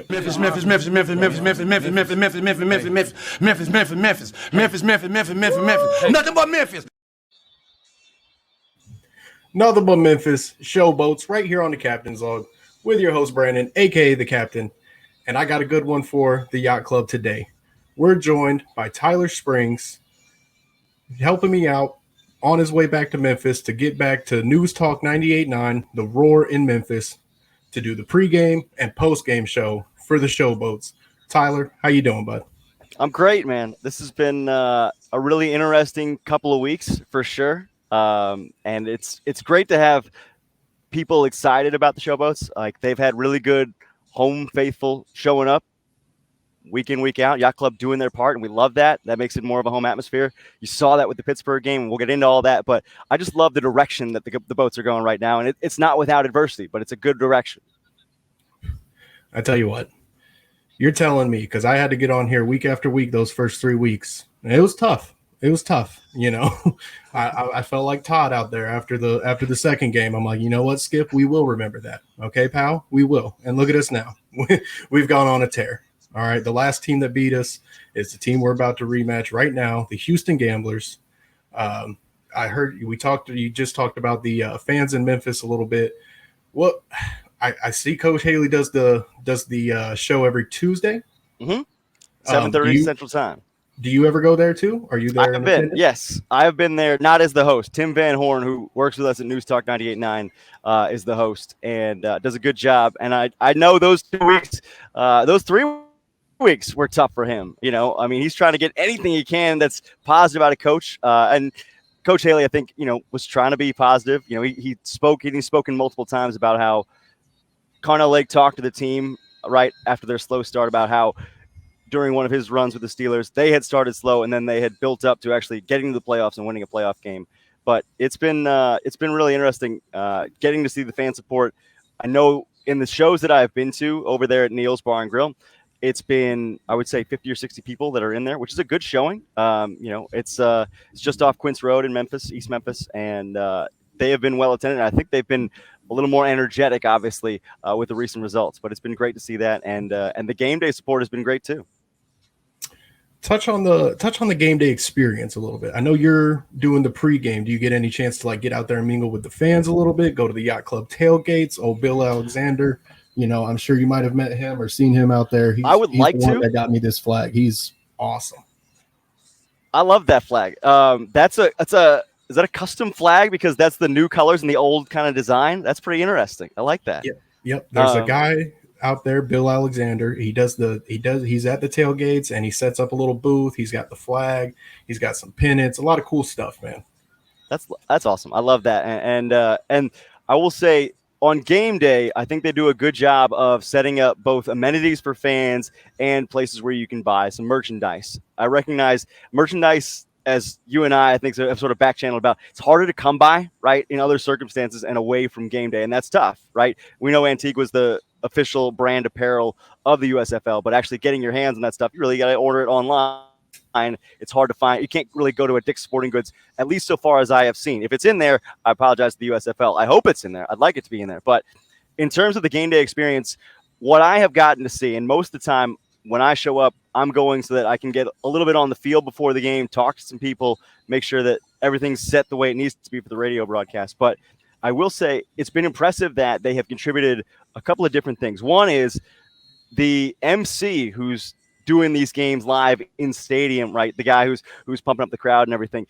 Memphis, Memphis, Memphis, Memphis, Memphis, Memphis, Memphis, Memphis, Memphis, Memphis, Memphis, Memphis, Memphis, Memphis, Memphis, Memphis, Memphis, Memphis, Memphis, Memphis. Nothing but Memphis. Nothing but Memphis Showboats right here on the Captain's Log with your host Brandon, aka the Captain, and I got a good one for the Yacht Club today. We're joined by Tyler Springs, helping me out on his way back to Memphis to get back to News Talk 98.9, The Roar in Memphis, to do the pregame and postgame show for the Showboats. Tyler, how you doing, bud? I'm great, man. This has been a really interesting couple of weeks for sure. And it's great to have people excited about the Showboats. Like, they've had really good home faithful showing up week in, week out. Yacht Club doing their part, and we love that. That makes it more of a home atmosphere. You saw that with the Pittsburgh game, and we'll get into all that. But I just love the direction that the boats are going right now, and it's not without adversity, but it's a good direction. I tell you what, you're telling me, because I had to get on here week after week those first 3 weeks, and it was tough. It was tough, you know. I felt like Todd out there after the second game. I'm like, you know what, Skip, we will remember that. Okay, pal, we will. And look at us now. We've gone on a tear. All right, the last team that beat us is the team we're about to rematch right now, the Houston Gamblers. I heard you just talked about the fans in Memphis a little bit. What I see, Coach Haley does the show every Tuesday. 7:30 Central Time. Do you ever go there too? Are you there? I've been, yes. I have been there, not as the host. Tim Van Horn, who works with us at News Talk 98.9, is the host and does a good job. And I know those 2 weeks, those 3 weeks were tough for him. You know, I mean, he's trying to get anything he can that's positive out of Coach. And Coach Haley, I think, was trying to be positive. You know, he's spoken multiple times about how Carnell Lake talked to the team right after their slow start about how during one of his runs with the Steelers, they had started slow and then they had built up to actually getting to the playoffs and winning a playoff game. But it's been really interesting getting to see the fan support. I know in the shows that I've been to over there at Neil's Bar and Grill, it's been, I would say, 50 or 60 people that are in there, which is a good showing. It's just off Quince Road in Memphis, East Memphis, and they have been well attended. I think they've been a little more energetic, obviously, with the recent results. But it's been great to see that, and the game day support has been great too. Touch on the game day experience a little bit. I know you're doing the pregame. Do you get any chance to get out there and mingle with the fans a little bit? Go to the Yacht Club tailgates. Oh, Bill Alexander. I'm sure you might have met him or seen him out there. I would like the one to. That got me this flag. He's awesome. I love that flag. Is that a custom flag because that's the new colors and the old kind of design? That's pretty interesting. I like that. Yep. There's a guy out there, Bill Alexander. He's at the tailgates and he sets up a little booth. He's got the flag. He's got some pennants. A lot of cool stuff, man. That's awesome. I love that. And I will say, on game day, I think they do a good job of setting up both amenities for fans and places where you can buy some merchandise. I recognize merchandise, as you and I think have sort of back-channeled about, it's harder to come by, right, in other circumstances and away from game day, and that's tough, right? We know Antigua's the official brand apparel of the USFL, but actually getting your hands on that stuff, you really got to order it online. It's hard to find. You can't really go to a Dick's Sporting Goods, at least so far as I have seen. If it's in there, I apologize to the USFL. I hope it's in there. I'd like it to be in there. But in terms of the game day experience, what I have gotten to see, and most of the time when I show up, I'm going so that I can get a little bit on the field before the game, talk to some people, make sure that everything's set the way it needs to be for the radio broadcast. But I will say it's been impressive that they have contributed a couple of different things. One is the MC who's doing these games live in stadium, right? The guy who's pumping up the crowd and everything.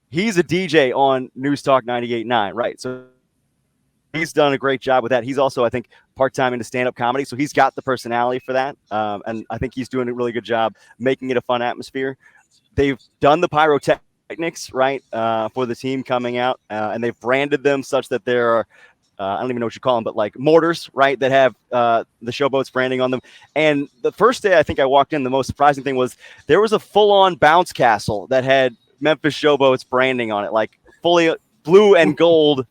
He's a DJ on News Talk 98.9, right? So he's done a great job with that. He's also, I think, part-time into stand-up comedy, so he's got the personality for that. And I think he's doing a really good job making it a fun atmosphere. They've done the pyrotechnics, right, for the team coming out, and they've branded them such that there are I don't even know what you call them, but like mortars, right, that have the Showboats branding on them. And the first day I think I walked in, the most surprising thing was there was a full-on bounce castle that had Memphis Showboats branding on it, like fully blue and gold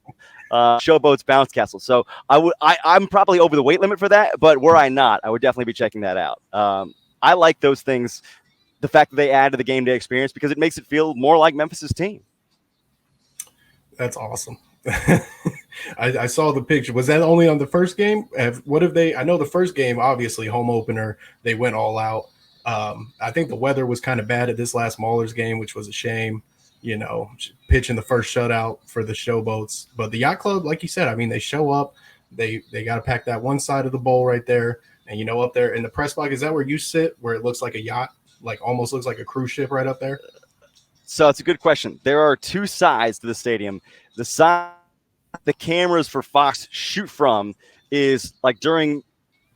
Showboats bounce castle. So I'm probably over the weight limit for that, but were I not, I would definitely be checking that out. I like those things, the fact that they add to the game day experience, because it makes it feel more like Memphis's team. That's awesome. I saw the picture. Was that only on the first game? What if they? I know the first game, obviously home opener, they went all out. I think the weather was kind of bad at this last Maulers game, which was a shame. Pitching the first shutout for the Showboats. But the Yacht Club, like you said, I mean, they show up. They got to pack that one side of the bowl right there, and up there in the press box, is that where you sit, where it looks like a yacht, like almost looks like a cruise ship right up there? So it's a good question. There are two sides to the stadium. The side the cameras for Fox shoot from is like during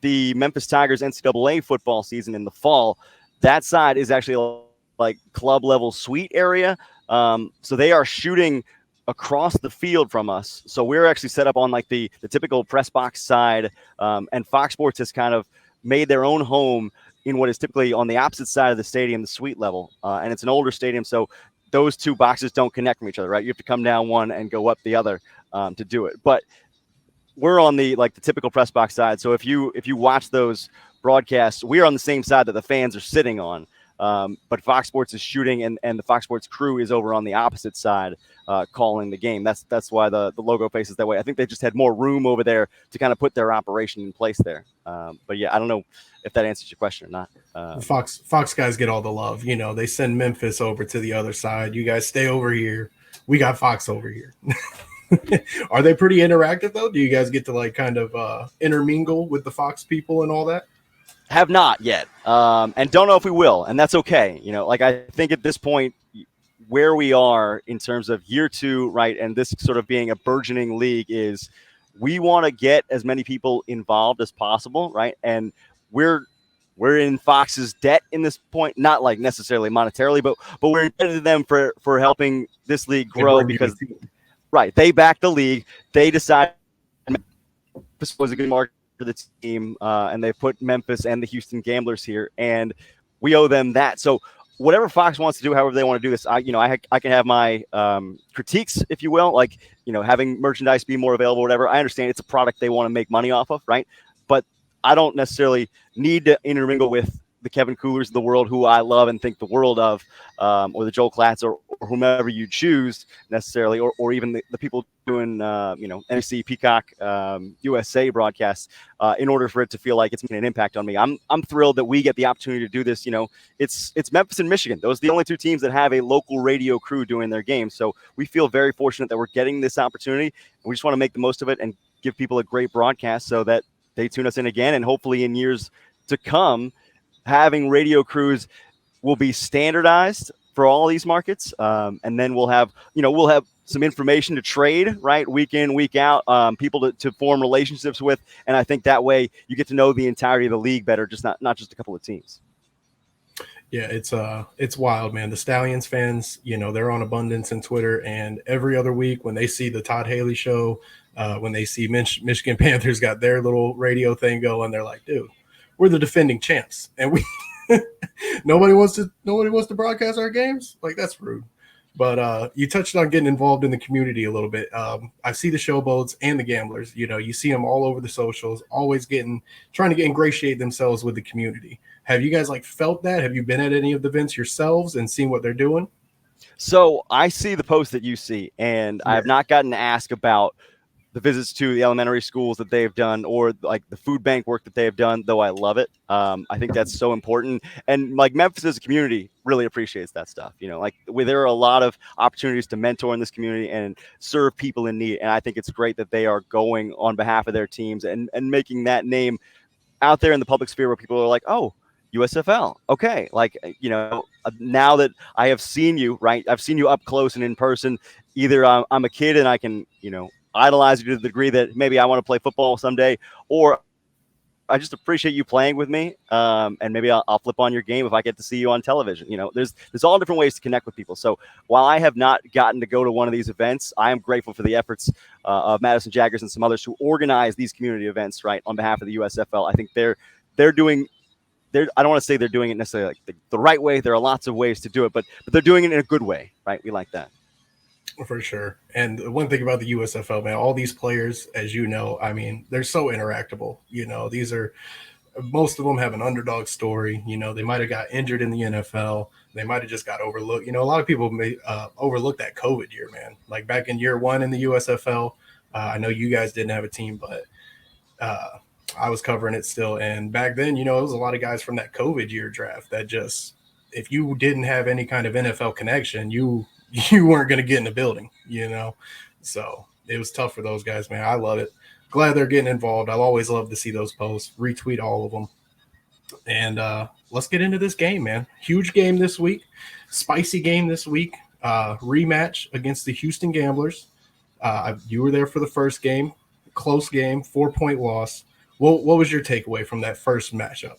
the Memphis Tigers NCAA football season in the fall. That side is actually like club level suite area. So they are shooting across the field from us. So we're actually set up on like the typical press box side. And Fox Sports has kind of made their own home in what is typically on the opposite side of the stadium, the suite level. And it's an older stadium. So those two boxes don't connect from each other, right? You have to come down one and go up the other to do it. But we're on the typical press box side. So if you watch those broadcasts, we're on the same side that the fans are sitting on. But Fox Sports is shooting, and the Fox Sports crew is over on the opposite side calling the game. That's why the logo faces that way. I think they just had more room over there to kind of put their operation in place there. But yeah, I don't know if that answers your question or not. Fox guys get all the love. They send Memphis over to the other side. You guys stay over here. We got Fox over here. Are they pretty interactive though? Do you guys get to kind of intermingle with the Fox people and all that? Have not yet, and don't know if we will, and that's okay. I think at this point, where we are in terms of year two, right, and this sort of being a burgeoning league, is we want to get as many people involved as possible, right? And we're in Fox's debt in this point, not like necessarily monetarily, but we're indebted to them for helping this league grow because, right, they back the league, they decided this was a good market for the team, and they put Memphis and the Houston Gamblers here, and we owe them that. So whatever Fox wants to do, however they want to do this, I can have my critiques, if you will, having merchandise be more available, whatever. I understand it's a product they want to make money off of, right? But I don't necessarily need to intermingle with the Kevin Coolers of the world, who I love and think the world of, or the Joel Klatz or whomever you choose necessarily, or even the people doing, NBC, Peacock, USA broadcasts, in order for it to feel like it's making an impact on me. I'm thrilled that we get the opportunity to do this. It's Memphis and Michigan. Those are the only two teams that have a local radio crew doing their games. So we feel very fortunate that we're getting this opportunity, and we just want to make the most of it and give people a great broadcast so that they tune us in again. And hopefully in years to come, having radio crews will be standardized for all these markets. And then we'll have some information to trade, right? Week in, week out, people to form relationships with. And I think that way you get to know the entirety of the league better, just not just a couple of teams. Yeah, it's wild, man. The Stallions fans, they're on abundance in Twitter, and every other week when they see the Todd Haley show, when they see Michigan Panthers got their little radio thing going, they're like, dude, we're the defending champs, and we nobody wants to broadcast our games. Like, that's rude. But you touched on getting involved in the community a little bit. I see the Showboats and the Gamblers. You see them all over the socials, always trying to ingratiate themselves with the community. Have you guys felt that? Have you been at any of the events yourselves and seen what they're doing? So I see the posts that you see, and I have not gotten to ask about the visits to the elementary schools that they've done, or the food bank work that they have done, though I love it. I think that's so important. And Memphis as a community really appreciates that stuff. There are a lot of opportunities to mentor in this community and serve people in need. And I think it's great that they are going on behalf of their teams and making that name out there in the public sphere where people are like, oh, USFL. Okay. Now that I have seen you, right, I've seen you up close and in person, either I'm a kid and I can, idolize you to the degree that maybe I want to play football someday, or I just appreciate you playing with me. And maybe I'll flip on your game if I get to see you on television. There's all different ways to connect with people. So while I have not gotten to go to one of these events, I am grateful for the efforts of Madison Jaggers and some others who organize these community events, right, on behalf of the USFL. I think they're doing. I don't want to say they're doing it necessarily the right way. There are lots of ways to do it, but they're doing it in a good way, right? We like that. For sure. And the one thing about the USFL, man, all these players, as you know, I mean, they're so interactable. Most of them have an underdog story. They might have got injured in the NFL. They might have just got overlooked. A lot of people may overlook that COVID year, man. Back in year one in the USFL, I know you guys didn't have a team, but I was covering it still. And back then, it was a lot of guys from that COVID year draft that just, if you didn't have any kind of NFL connection, you weren't going to get in the building, So it was tough for those guys, man. I love it. Glad they're getting involved. I'll always love to see those posts. Retweet all of them. And let's get into this game, man. Huge game this week. Spicy game this week. Rematch against the Houston Gamblers. You were there for the first game. Close game, 4-point loss. What was your takeaway from that first matchup?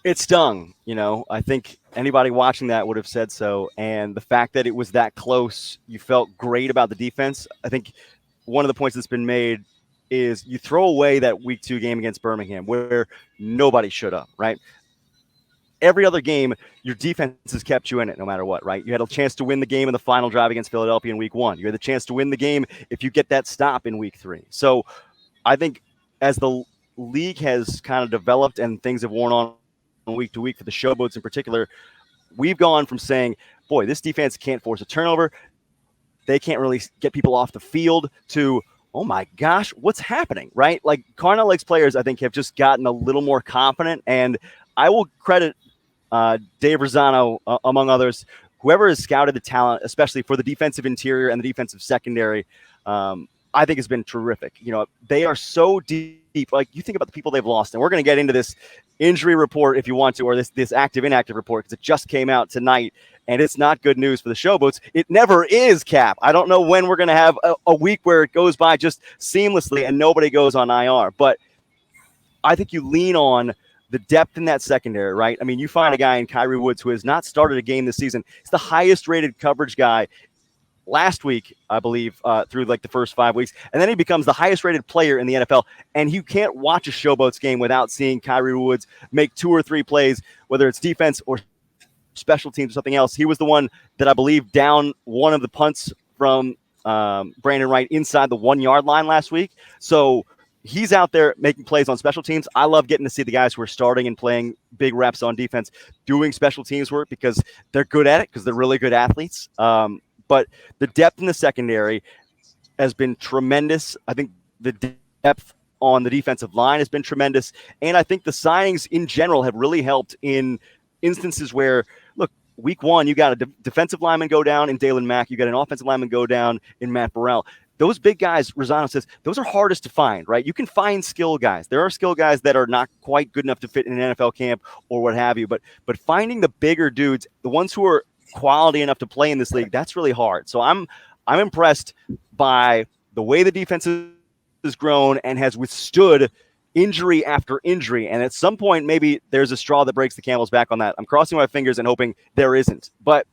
It stung, I think anybody watching that would have said so. And the fact that it was that close, you felt great about the defense. I think one of the points that's been made is you throw away that week 2 game against Birmingham where nobody should have, right? Every other game, your defense has kept you in it no matter what, right? You had a chance to win the game in the final drive against Philadelphia in week 1. You had the chance to win the game if you get that stop in week 3. So I think as the league has kind of developed and things have worn on week to week for the Showboats in particular, we've gone from saying, boy, this defense can't force a turnover. They can't really get people off the field to, oh my gosh, what's happening, right? Like Carnell Lake's players, I think, have just gotten a little more confident. And I will credit Dave Rosano, among others, whoever has scouted the talent, especially for the defensive interior and the defensive secondary, I think has been terrific. They are so deep. Like you think about the people they've lost, and we're going to get into this injury report if you want to, or this active inactive report, because it just came out tonight, and it's not good news for the Showboats. It never is, Cap. I don't know when we're going to have a week where it goes by just seamlessly and nobody goes on IR, but I think you lean on the depth in that secondary, right? I mean, you find a guy in Kyrie Woods who has not started a game this season. He's the highest rated coverage guy last week, I believe, through like the first 5 weeks. And then he becomes the highest rated player in the NFL. And you can't watch a Showboats game without seeing Kyrie Woods make 2 or 3 plays, whether it's defense or special teams or something else. He was the one that I believe down one of the punts from Brandon Wright inside the 1-yard line last week. So he's out there making plays on special teams. I love getting to see the guys who are starting and playing big reps on defense doing special teams work because they're good at it, because they're really good athletes. But the depth in the secondary has been tremendous. I think the depth on the defensive line has been tremendous. And I think the signings in general have really helped in instances where, look, week 1, you got a defensive lineman go down in Dalen Mack. You got an offensive lineman go down in Matt Burrell. Those big guys, Rosano says, those are hardest to find, right? You can find skill guys. There are skill guys that are not quite good enough to fit in an NFL camp or what have you. But finding the bigger dudes, the ones who are quality enough to play in this league, that's really hard. So I'm impressed by the way the defense has grown and has withstood injury after injury. And at some point, maybe there's a straw that breaks the camel's back on that. I'm crossing my fingers and hoping there isn't. But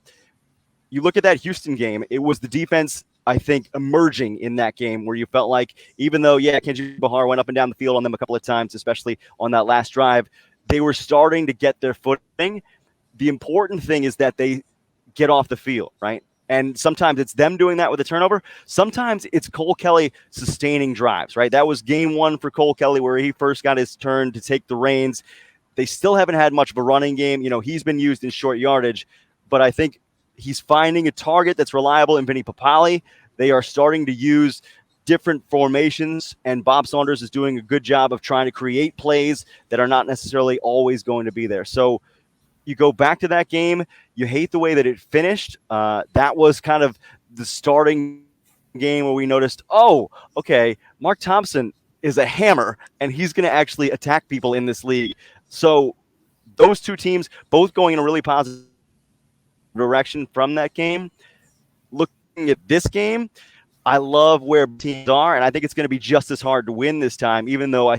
you look at that Houston game, it was the defense, I think, emerging in that game where you felt like, even though, Kenji Bahar went up and down the field on them a couple of times, especially on that last drive, they were starting to get their footing. The important thing is that they get off the field, right? And sometimes it's them doing that with a turnover. Sometimes it's Cole Kelly sustaining drives, right? That was game 1 for Cole Kelly where he first got his turn to take the reins. They still haven't had much of a running game. He's been used in short yardage, but I think he's finding a target that's reliable in Vinny Papali. They are starting to use different formations, and Bob Saunders is doing a good job of trying to create plays that are not necessarily always going to be there. So you go back to that game, you hate the way that it finished. That was kind of the starting game where we noticed, oh, okay, Mark Thompson is a hammer, and he's going to actually attack people in this league. So those two teams both going in a really positive direction from that game. Looking at this game, I love where teams are, and I think it's going to be just as hard to win this time, even though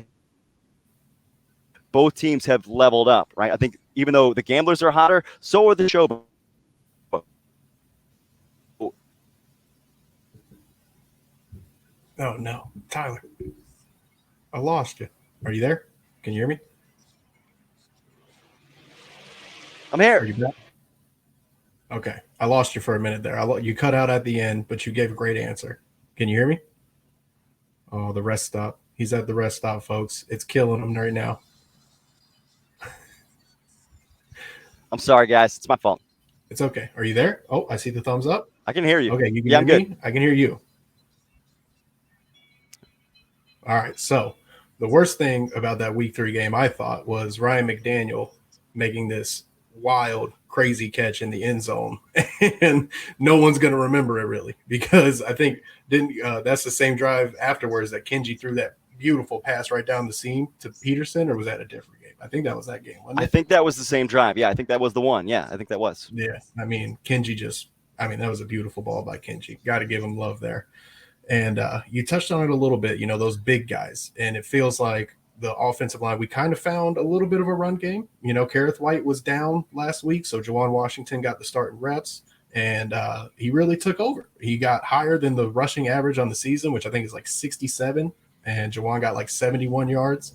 both teams have leveled up, right? I think even though the Gamblers are hotter, so are the Showboats. Oh, no. Tyler, I lost you. Are you there? Can you hear me? I'm here. Are you back? Okay. I lost you for a minute there. You cut out at the end, but you gave a great answer. Can you hear me? Oh, the rest stop. He's at the rest stop, folks. It's killing him right now. I'm sorry, guys. It's my fault. It's okay. Are you there? Oh, I see the thumbs up. I can hear you. Okay, you can hear me? good. I can hear you. All right. So the worst thing about that week 3 game, I thought, was Ryan McDaniel making this wild, crazy catch in the end zone. And no one's going to remember it really, because I think that's the same drive afterwards that Kenji threw that beautiful pass right down the seam to Peterson, or was that a different game? I think that was that game, wasn't it? I think that was the same drive. Yeah, I think that was the one. Yeah, I think that was. Yeah. I mean, that was a beautiful ball by Kenji. Got to give him love there. And you touched on it a little bit, those big guys. And it feels like the offensive line, we kind of found a little bit of a run game. Kareth White was down last week, so Jawan Washington got the starting reps, and he really took over. He got higher than the rushing average on the season, which I think is like 67, and Jawan got like 71 yards.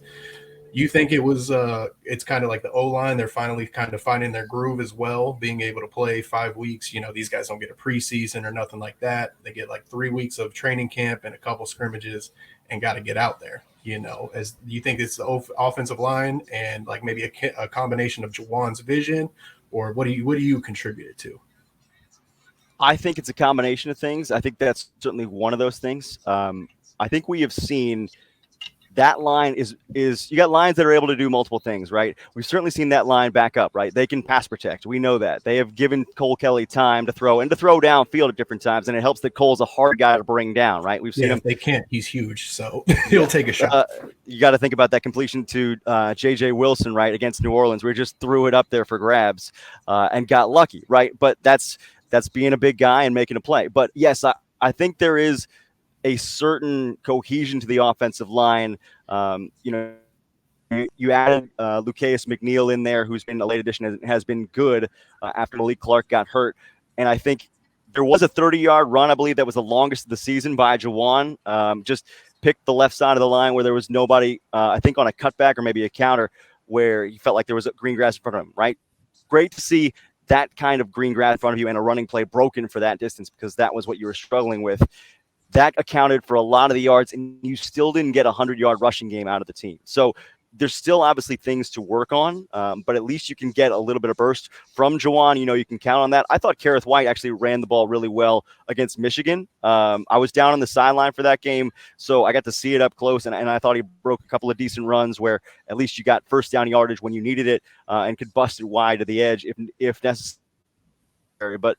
You think it was it's kind of like the O-line, they're finally kind of finding their groove as well, being able to play 5 weeks. These guys don't get a preseason or nothing like that. They get like 3 weeks of training camp and a couple scrimmages and got to get out there. As you think it's the offensive line and like maybe a combination of Jawan's vision, or what do you contribute it to? I think it's a combination of things. I think that's certainly one of those things. I think we have seen that line is you got lines that are able to do multiple things, right? We've certainly seen that line back up, right? They can pass protect. We know that. They have given Cole Kelly time to throw and to throw downfield at different times, and it helps that Cole's a hard guy to bring down, right? We've seen him. They can't. He's huge, so he'll take a shot. You got to think about that completion to J.J. Wilson, right, against New Orleans. We just threw it up there for grabs and got lucky, right? But that's being a big guy and making a play. But yes, I think there is a certain cohesion to the offensive line. You added Lucas McNeil in there, who's been a late addition and has been good after Malik Clark got hurt. And I think there was a 30-yard run, I believe that was the longest of the season by Jawan. Just picked the left side of the line where there was nobody, I think on a cutback or maybe a counter, where you felt like there was a green grass in front of him, right? Great to see that kind of green grass in front of you and a running play broken for that distance, because that was what you were struggling with. That accounted for a lot of the yards, and you still didn't get a 100-yard rushing game out of the team. So there's still obviously things to work on, but at least you can get a little bit of burst from Jawan. You can count on that. I thought Kareth White actually ran the ball really well against Michigan. I was down on the sideline for that game, so I got to see it up close, and I thought he broke a couple of decent runs where at least you got first down yardage when you needed it and could bust it wide to the edge if necessary. But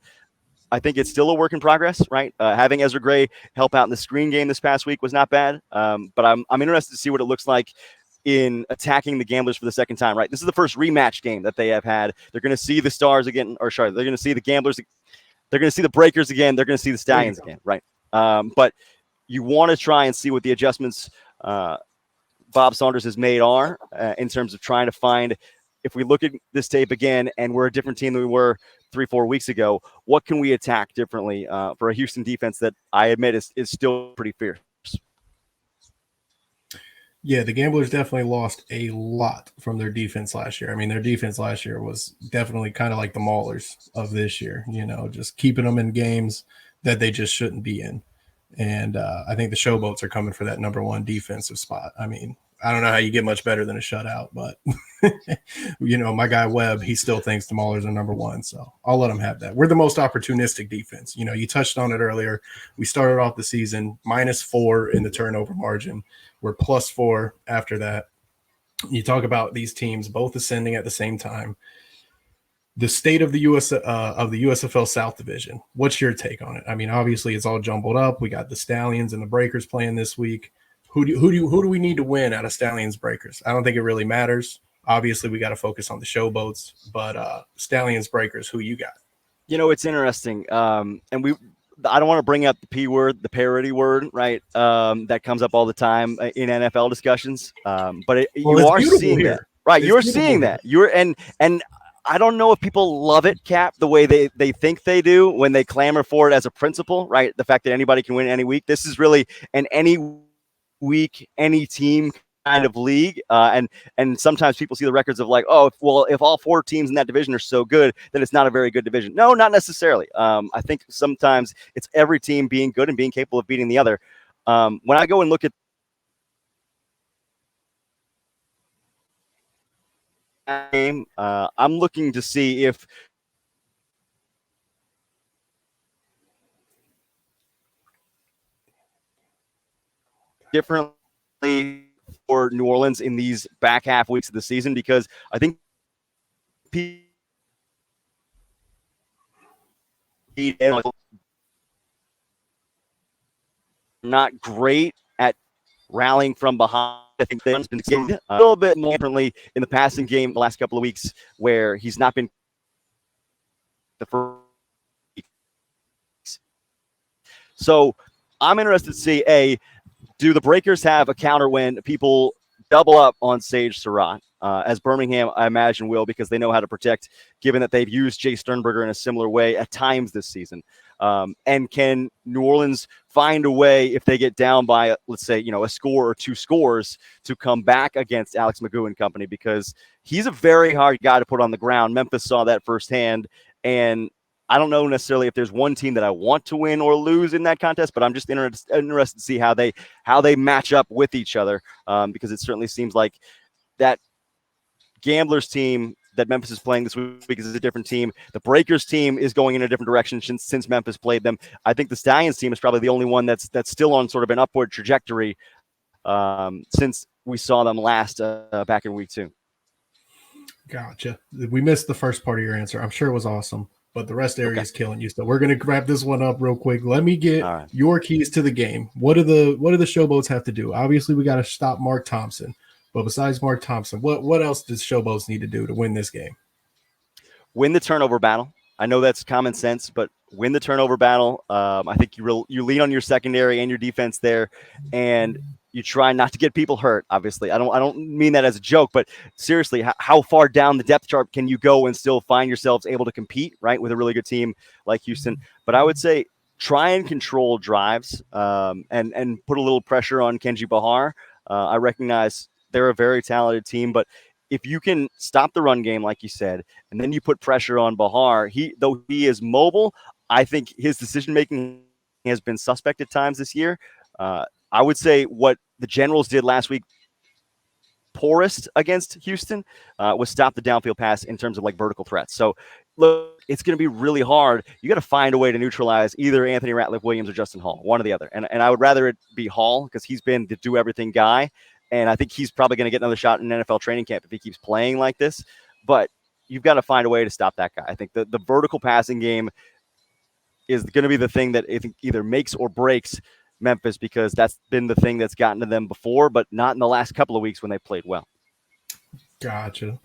I think it's still a work in progress, right? Having Ezra Gray help out in the screen game this past week was not bad, but I'm interested to see what it looks like in attacking the Gamblers for the second time, right? This is the first rematch game that they have had. They're going to see the Stars again, they're going to see the Gamblers. They're going to see the Breakers again. They're going to see the Stallions again, right? But you want to try and see what the adjustments Bob Saunders has made are in terms of trying to find, if we look at this tape again and we're a different team than we were 3-4 weeks ago, what can we attack differently for a Houston defense that I admit is still pretty fierce? Yeah, the Gamblers definitely lost a lot from their defense last year. I mean, their defense last year was definitely kind of like the Maulers of this year, just keeping them in games that they just shouldn't be in. And I think the Showboats are coming for that number one defensive spot. I mean, I don't know how you get much better than a shutout, but, my guy Webb, he still thinks the Maulers are number one. So I'll let him have that. We're the most opportunistic defense. You touched on it earlier. We started off the season -4 in the turnover margin. We're +4 after that. You talk about these teams both ascending at the same time. The state of the USFL South Division. What's your take on it? I mean, obviously it's all jumbled up. We got the Stallions and the Breakers playing this week. Who do we need to win out of Stallions Breakers? I don't think it really matters. Obviously, we got to focus on the Showboats, but Stallions Breakers, who you got? It's interesting, and I don't want to bring up the P word, the parody word, right? That comes up all the time in NFL discussions. But you are seeing that, right? You're seeing that. And I don't know if people love it, Cap, the way they think they do when they clamor for it as a principle, right? The fact that anybody can win any week. This is really an any week, any team kind of league. And sometimes people see the records of like, if all 4 teams in that division are so good, then it's not a very good division. No, not necessarily. I think sometimes it's every team being good and being capable of beating the other. When I go and look at game, I'm looking to see if different for New Orleans in these back half weeks of the season, because I think not great at rallying from behind. I think they've been getting a little bit more differently in the passing game the last couple of weeks, where he's not been the first. So I'm interested to see, do the Breakers have a counter when people double up on Sage Surratt, as Birmingham, I imagine, will, because they know how to protect, given that they've used Jay Sternberger in a similar way at times this season. And can New Orleans find a way, if they get down by, let's say, a score or 2 scores, to come back against Alex Magoo and company? Because he's a very hard guy to put on the ground. Memphis saw that firsthand, and I don't know necessarily if there's one team that I want to win or lose in that contest, but I'm just interested to see how they match up with each other, because it certainly seems like that Gamblers team that Memphis is playing this week is a different team. The Breakers team is going in a different direction since Memphis played them. I think the Stallions team is probably the only one that's still on sort of an upward trajectory, since we saw them last back in week 2. Gotcha. We missed the first part of your answer. I'm sure it was awesome, but the rest area is killing you. So we're going to wrap this one up real quick. Let me get your keys to the game. What do the Showboats have to do? Obviously, we got to stop Mark Thompson. But besides Mark Thompson, what else does Showboats need to do to win this game? Win the turnover battle. I know that's common sense, but win the turnover battle. I think you lean on your secondary and your defense there, and you try not to get people hurt. Obviously, I don't mean that as a joke, but seriously, how far down the depth chart can you go and still find yourselves able to compete, right, with a really good team like Houston? But I would say try and control drives, and put a little pressure on Kenji Bahar. I recognize they're a very talented team, but if you can stop the run game, like you said, and then you put pressure on Bahar, though he is mobile, I think his decision-making has been suspect at times this year. I would say what the Generals did last week, poorest against Houston, was stop the downfield pass in terms of like vertical threats. So look, it's going to be really hard. You got to find a way to neutralize either Anthony Ratliff-Williams or Justin Hall, one or the other. And I would rather it be Hall, because he's been the do-everything guy. And I think he's probably going to get another shot in NFL training camp if he keeps playing like this. But you've got to find a way to stop that guy. I think the vertical passing game is going to be the thing that I think either makes or breaks Memphis, because that's been the thing that's gotten to them before, but not in the last couple of weeks when they played well. Gotcha.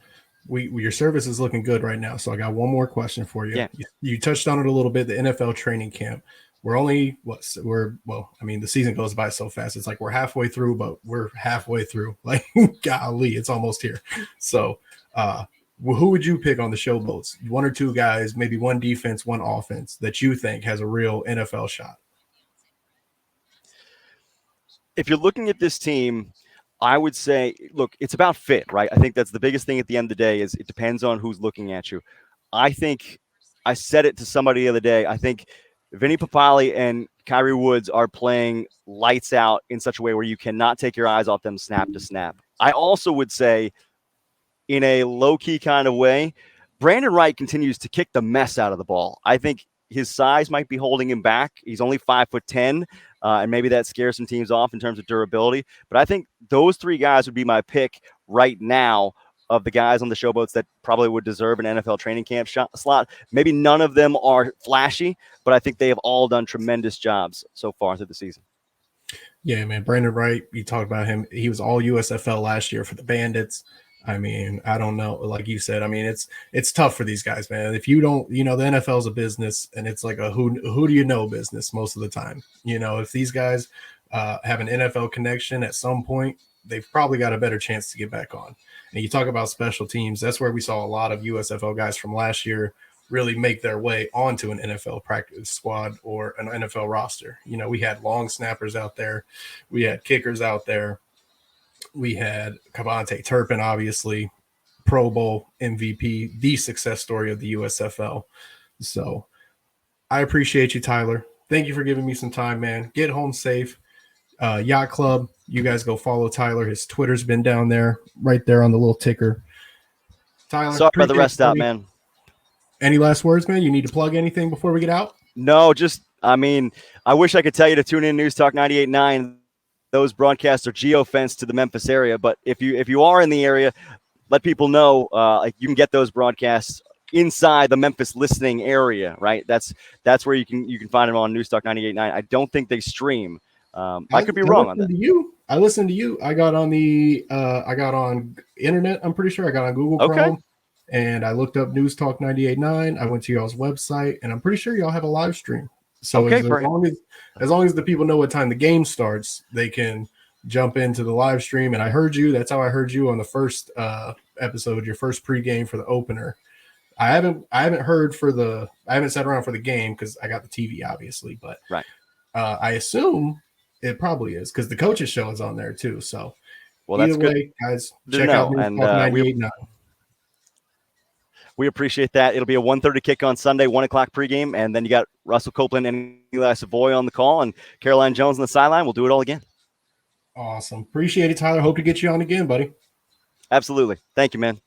Your service is looking good right now. So I got one more question for you. Yeah. You touched on it a little bit, the NFL training camp. The season goes by so fast. It's like we're halfway through, but we're halfway through. Like, golly, it's almost here. So, who would you pick on the Showboats? 1 or 2 guys, maybe one defense, one offense that you think has a real NFL shot? If you're looking at this team, I would say, look, it's about fit, right? I think that's the biggest thing at the end of the day, is it depends on who's looking at you. I think I said it to somebody the other day. I think Vinny Papali and Kyrie Woods are playing lights out in such a way where you cannot take your eyes off them snap to snap. I also would say, in a low-key kind of way, Brandon Wright continues to kick the mess out of the ball. I think his size might be holding him back. He's only 5'10", and maybe that scares some teams off in terms of durability. But I think those 3 guys would be my pick right now of the guys on the Showboats that probably would deserve an NFL training camp slot. Maybe none of them are flashy, but I think they have all done tremendous jobs so far through the season. Yeah, man. Brandon Wright, you talked about him. He was all USFL last year for the Bandits. I mean, I don't know. Like you said, I mean, it's tough for these guys, man. If you don't, the NFL is a business, and it's like a who do you know business most of the time. If these guys have an NFL connection at some point, they've probably got a better chance to get back on. And you talk about special teams. That's where we saw a lot of USFL guys from last year really make their way onto an NFL practice squad or an NFL roster. We had long snappers out there. We had kickers out there. We had Cavante Turpin, obviously, Pro Bowl MVP, the success story of the USFL. So I appreciate you, Tyler. Thank you for giving me some time, man. Get home safe. Yacht Club, you guys go follow Tyler. His Twitter's been down there, right there on the little ticker. Tyler, sorry about the rest stop, man. Any last words, man? You need to plug anything before we get out? No, I wish I could tell you to tune in News Talk 98.9. those broadcasts are geo-fenced to the Memphis area. But if you are in the area, let people know you can get those broadcasts inside the Memphis listening area, right? That's where you can find them on Newstalk 98.9. I don't think they stream. I could be wrong on that. I listened to you. I got on internet. I'm pretty sure I got on Google Chrome, and I looked up Newstalk 98.9. I went to y'all's website, and I'm pretty sure y'all have a live stream. So as long as the people know what time the game starts, they can jump into the live stream. And I heard you. That's how I heard you on the first episode, your first pregame for the opener. I haven't sat around for the game because I got the TV, obviously, but right. I assume it probably is because the coaches show is on there too. So that's good, guys. Check out Newstalk 98.9. We appreciate that. It'll be a 1:30 kick on Sunday, 1 o'clock pregame, and then you got Russell Copeland and Eli Savoy on the call, and Caroline Jones on the sideline. We'll do it all again. Awesome. Appreciate it, Tyler. Hope to get you on again, buddy. Absolutely. Thank you, man.